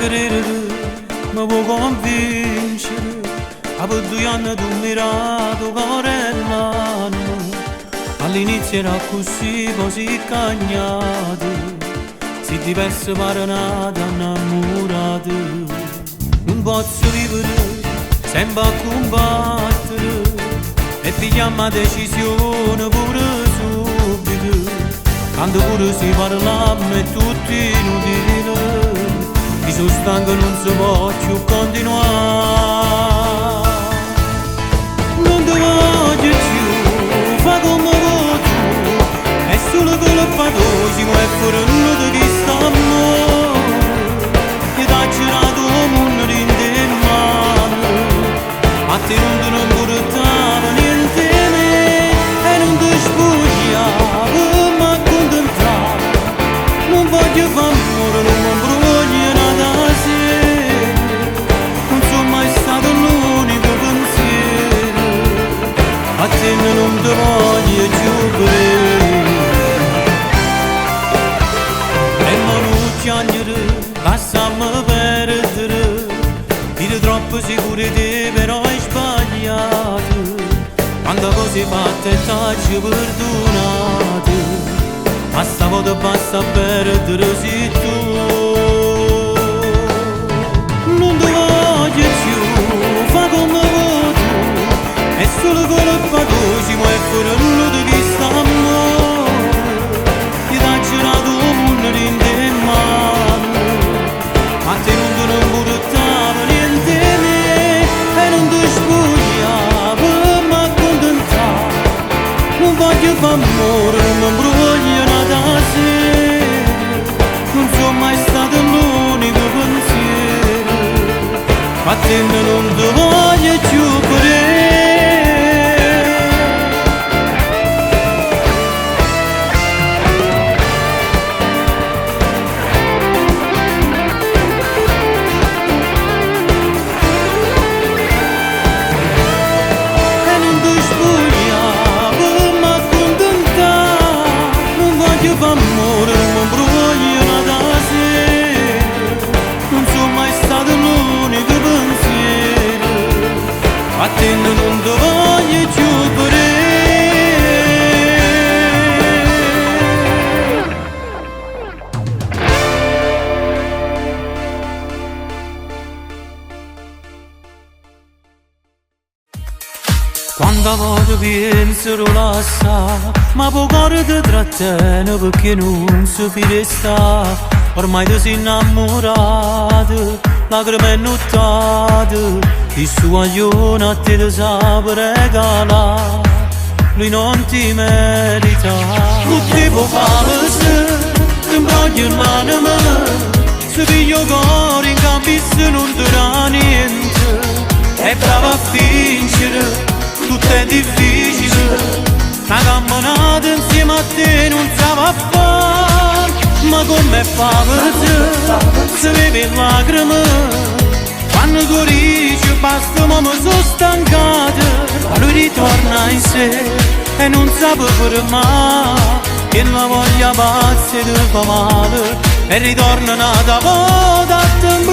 credere, mi può convincere. A per 2 anni tu mi mirato corellano. All'inizio era così, così cagnato. Si diverse paranate innamorate. Non posso vivere, sempre a combattere. E pigliamo la decisione pure subito. Quando pure si parla è tutto inutile. Mi sono stanco, non si può più continuare. Non ti voglio più, fa come vuoi tu. È solo colpa tua, si muove fuori di chi sta amore. Che ti ha girato il mondo in te mano. A te non portava niente me. E non ti spogliavo, ma accontentavo. Non voglio far amore, non mi voglio nada sera. Non sono mai stato l'unico pensiero. A te non ti voglio più bene. E ma non chiagnere, lasciami perdere. Dire troppo sicuro di te però hai sbagliato. Quando cose fatte t'hai perdonate. Ma stavolta basta perdere sei tu. Non ti voglio più, fa come vuoi tu. È solo colpa tua, si muove fuori di chi sta amore. Ti ha girato un mondo in te mano. Ma te non portava niente me. E non ti spogliavo, ma accontentavo. Non voglio far amore, non mi voglio nada sera. Non sono mai stato l'unico pensiero. Ma te non ti voglio più bene. Amore, non voglio nada sera. Non sono mai stato l'unico pensiero. A te non ti voglio più bene. Quando voglio penso lascia. Ma poco ti trattiene perché non si resta. Ormai ti sei innamorato, lacrime nottate. Il suo aglione a te ti sa regalare. Lui non ti merita. Non ti può fare se ti imbroglio in l'anima. Se piglio cuore in cambio se non ti dà niente. È brava a fingere, tutto è difficile. Una camminata insieme a te non sa va fare. Ma come fa per te, se vede lacrime. Quando tu dici basta ma mi sono stancata. Ma lui ritorna in sé e non sa per mai. Che la voglia pazza ti fa male. E ritorna nata volta a te